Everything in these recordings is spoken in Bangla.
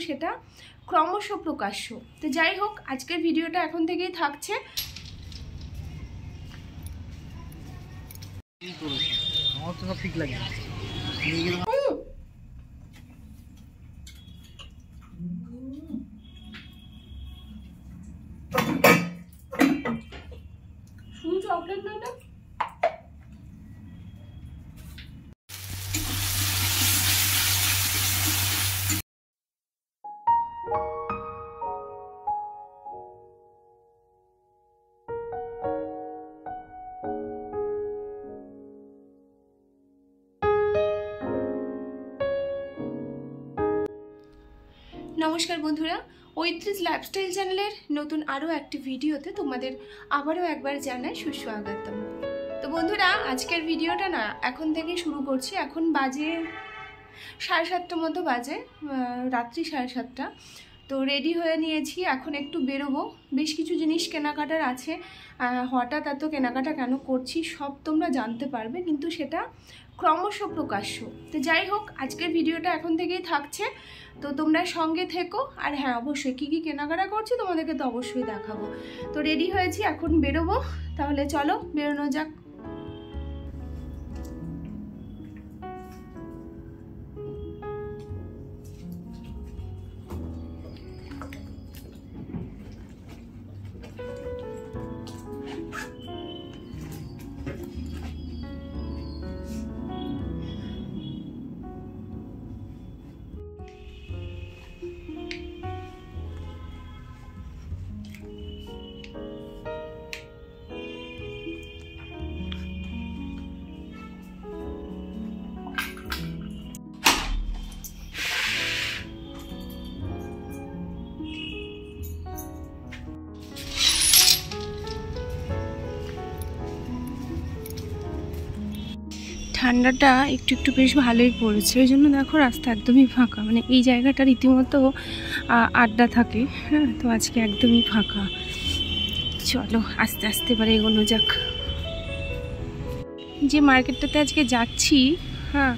সেটা ক্রমশ প্রকাশ্য। তো যাই হোক, আজকের ভিডিওটা এখন থেকেই থাকছে। আমার তো সব ঠিক লাগে। শুধু চকলেট না, নমস্কার বন্ধুরা, ঐত্রিশ লাইফস্টাইল চ্যানেলের নতুন আরও একটি ভিডিওতে তোমাদের আবারও একবার জানাই সুস্বাগতম। তো বন্ধুরা, আজকের ভিডিওটা না এখন থেকে শুরু করছি। এখন বাজে 7:30 মতো বাজে, রাত্রি 7:30। তো রেডি হয়ে নিয়েছি, এখন একটু বেরোবো। বেশ কিছু জিনিস কেনাকাটার আছে। হঠাৎ এত কেনাকাটা কেন করছি সব তোমরা জানতে পারবে, কিন্তু সেটা ক্রমশ প্রকাশ্য। তো যাই হোক, আজকের ভিডিওটা এখন থেকেই থাকছে, তো তোমরা সঙ্গে থেকো। আর হ্যাঁ, অবশ্যই কী কী কেনাকাটা করছি তোমাদেরকে তো অবশ্যই দেখাবো। তো রেডি হয়েছি, এখন বেরোবো। তাহলে চলো বেরোনো যাক। ঠান্ডাটা একটু একটু বেশ ভালোই পড়েছে, ওই জন্য দেখো রাস্তা একদমই ফাঁকা। মানে এই জায়গাটা রীতিমতো আড্ডা থাকে। হ্যাঁ, তো আজকে একদমই ফাঁকা। চলো আস্তে আস্তে এবারে এগোনো যাক। যে মার্কেটটাতে আজকে যাচ্ছি, হ্যাঁ,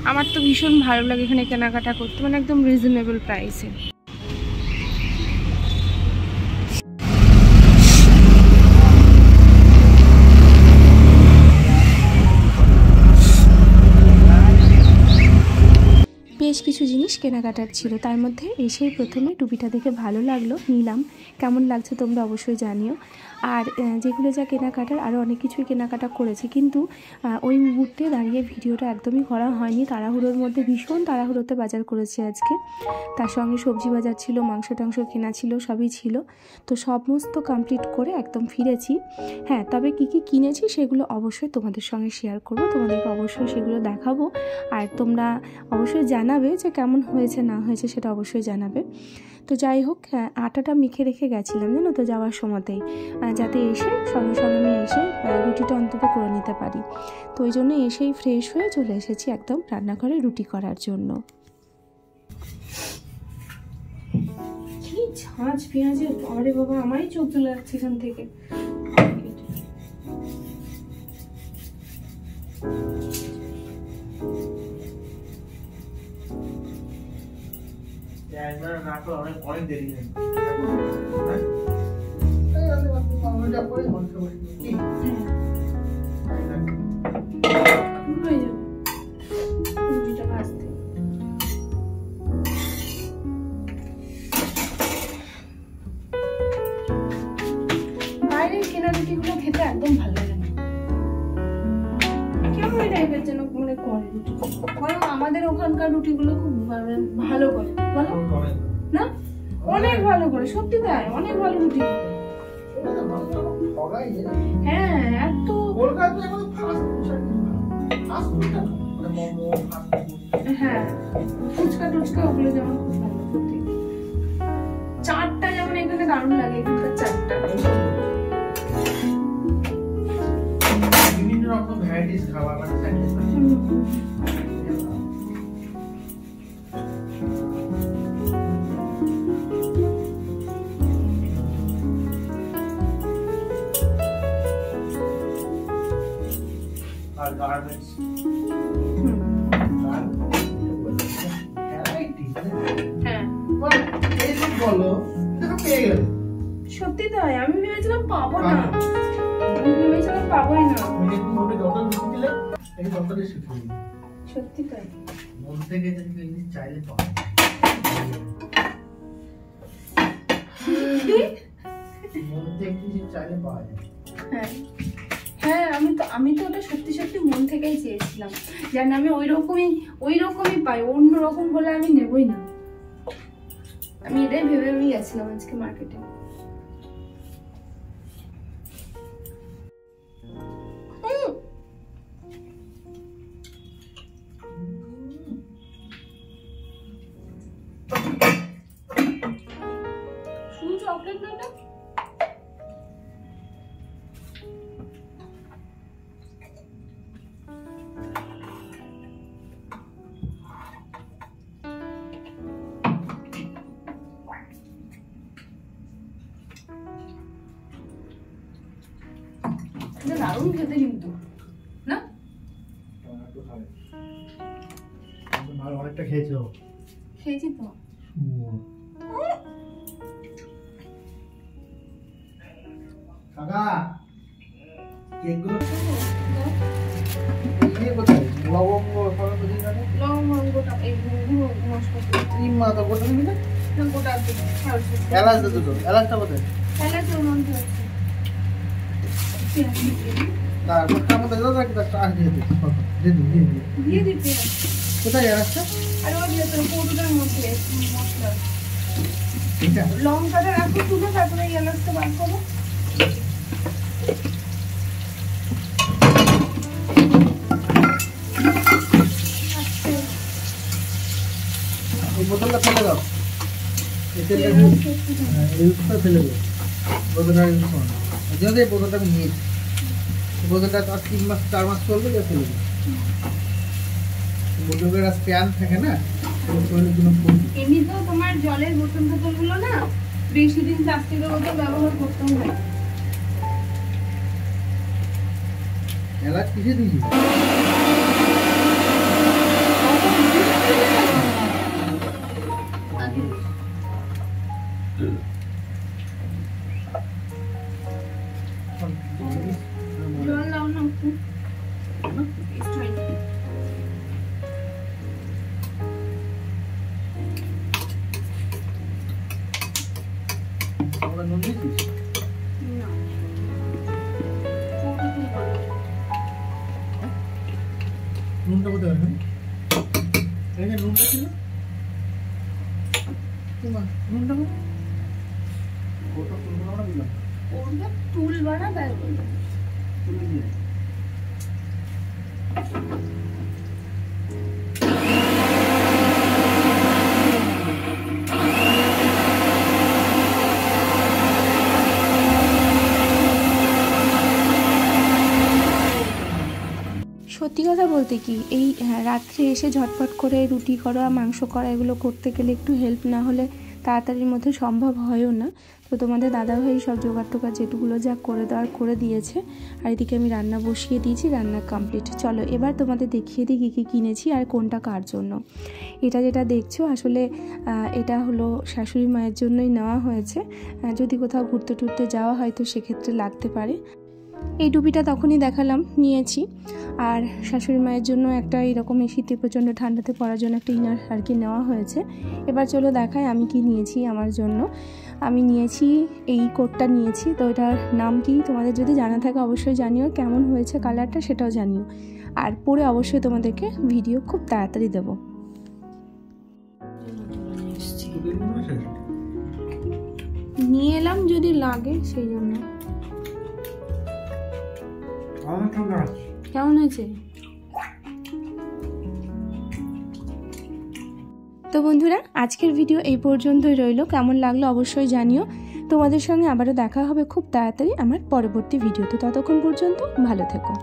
আমার তো ভীষণ ভালো লাগে এখানে কেনাকাটা করতে, মানে একদম রিজনেবল প্রাইসে। বেশ কিছু জিনিস কেনাকাটার ছিল, তার মধ্যে এসেই প্রথমে টুপিটা দেখে ভালো লাগলো, নিলাম। কেমন লাগছে তোমরা অবশ্যই জানিও। আর যেগুলো যা কেনাকাটার আরও অনেক কিছুই কেনাকাটা করেছি, কিন্তু ওই মুহূর্তে দাঁড়িয়ে ভিডিওটা একদমই করা হয়নি। তাড়াহুড়োর মধ্যে, ভীষণ তাড়াহুড়োতে বাজার করেছি আজকে। তার সঙ্গে সবজি বাজার ছিল, মাংস টাংস কেনা ছিল, সবই ছিল। তো সমস্ত কমপ্লিট করে একদম ফিরেছি। হ্যাঁ, তবে কী কী কিনেছি সেগুলো অবশ্যই তোমাদের সঙ্গে শেয়ার করবো, তোমাদেরকে অবশ্যই সেগুলো দেখাবো। আর তোমরা অবশ্যই জানাবে যে কেমন হয়েছে না হয়েছে, সেটা অবশ্যই জানাবে। তো যাই হোক, আটাটা মেখে রেখে গেছিলাম জানো তো যাওয়ার সময়তেই, যাতে এসে সঙ্গে সঙ্গে আমি এসে রুটিটা অন্তত করে নিতে পারি। তো ওই জন্য এসেই ফ্রেশ হয়ে চলে এসেছি একদম রান্নাঘরে রুটি করার জন্য। কি ঝাঁঝ পেঁয়াজের, আরে বাবা আমারই চোখ চলে যাচ্ছে এখান থেকে। অনেক দেরি হয়। বাইরের কেনা রুটিগুলো খেতে একদম ভালো লাগে না, কেমন টাইপের যেন মনে করে রুটি। বরং আমাদের ওখানকার রুটিগুলো খুব ভালো করে, বলো না? অনেক ভালো করে, সত্যি তাই, অনেক ভালো রুটি করে। হ্যাঁ, এত হ্যাঁ, ফুচকা টুচকা ওগুলো যেমন খুব ভালো, সত্যি। চাটটা যেমন এখানে দারুণ লাগে, এখানকার চাটটা। বিভিন্ন রকম ভ্যারাইটিস খাবার মানে আর গার্মেন্টস হ্যাঁ, বল বলো, দেখো পেয়ে গেল। সত্যি তাই, আমি ভেবেছিলাম পাবো না, আমি ভেবেছিলাম পাবোই না। তুমি একটু মোটে যত বেশি দিলে এই ততটা শিখে নিই। সত্যি তাই, মন থেকে যদি জিনিস চাইলে পাওয়া যায়। মন থেকে জিনিস চাইলে পাওয়া যায়। হ্যাঁ হ্যাঁ, আমি তো ওটা সত্যি সত্যি মন থেকেই চেয়েছিলাম, জানি আমি ওই রকমই পাই, অন্য রকম হলে আমি নেবই না। আমি এটাই ভেবে গেছিলাম আজকে মার্কেটে। শুধু চকলেট না, এটা দারুণ খেতে কিন্তু, না? একটু খাবে। ভালো, অনেকটা খেয়েছো। খেয়েছি তো। কাকা, কেকগুলো নিয়ে কোথায়? লবঙ্গ সবাই বুঝি জানে। লবঙ্গটা এই গুঁড়ো মশলা ক্রিম মা তো গোটা নিবি না? না, গোটা দিন। এলাচ দে দুটো। এলাচটা কোথায়? এলাচের মধ্যে আছে। তারপর তার মধ্যে দাও একটা চাষ দিয়ে দিই। দিয়ে দিতে কোথায় এলাচটা? আর ওই ভেতরে কৌটোটার মধ্যে মশলা। এটা লঙ্কাটা রাখো তুলে, তারপরে এলাচটা বার করো। এই বোতলটা ফেলে দাও। এই তেলটা এই উৎসটা ফেলে দাও। বোতলটা ইউজ করো না। যদি এই বোতলটা আমি নিয়েছি, বোতলটা আর 3 মাস 4 মাস চলবে, যা ফেলে দাও। বোতলের স্প্যান থাকে না, শরীরের জন্য ক্ষতি। এমনিতেও তোমার জলের বোতলগুলো না বেশি দিন প্লাস্টিকের বোতল ব্যবহার করতে হয়। এলাচ কিসে দিয়েছি? জল দাও না একটু, টেস্ট হয়নি। আমরা নুন দিয়েছিস? না, কৌটো তুমি করো। নুনটা কোথায় আছে? এখানে নুনটা ছিল? নুনটা কোথায়? ওটা তুলবো না দিলাম। ওটা তুলবা না, তাই বলবো। তুলে দিয়ে। সত্যি কথা বলতে কি, এই রাত্রে এসে ঝটপট করে রুটি করা, মাংস করা, এগুলো করতে গেলে একটু হেল্প না হলে তাড়াতাড়ির মধ্যে সম্ভব হয়ও না। তো তোমাদের দাদাভাই সব জোগাড় টোগাড় যেটুকুলো যা করে দেওয়ার করে দিয়েছে, আর এদিকে আমি রান্না বসিয়ে দিয়েছি, রান্না কমপ্লিট। চলো এবার তোমাদের দেখিয়ে দিই কী কী কিনেছি আর কোনটা কার জন্য। এটা যেটা দেখছো আসলে এটা হলো শাশুড়ি মায়ের জন্যই নেওয়া হয়েছে, যদি কোথাও ঘুরতে টুরতে যাওয়া হয় তো সেক্ষেত্রে লাগতে পারে। এই টুপিটা তখনই দেখালাম, নিয়েছি। আর শাশুড়ি মায়ের জন্য একটা এরকম এই শীতে প্রচণ্ড ঠান্ডাতে পরার জন্য একটা ইনার আর কি নেওয়া হয়েছে। এবার চলো দেখাই আমি কি নিয়েছি আমার জন্য। আমি নিয়েছি এই কোটটা নিয়েছি, তো এটার নাম কি তোমাদের যদি জানা থাকে অবশ্যই জানিও, কেমন হয়েছে কালারটা সেটাও জানিও, আর পরে অবশ্যই তোমাদেরকে ভিডিও খুব তাড়াতাড়ি দেবো। নিয়ে এলাম যদি লাগে সেই জন্য। কেমন হয়েছে? তো বন্ধুরা আজকের ভিডিও এই পর্যন্তই রইল, কেমন লাগলো অবশ্যই জানিও। তোমাদের সঙ্গে আবারও দেখা হবে খুব তাড়াতাড়ি আমার পরবর্তী ভিডিওতে, ততক্ষণ পর্যন্ত ভালো থেকো।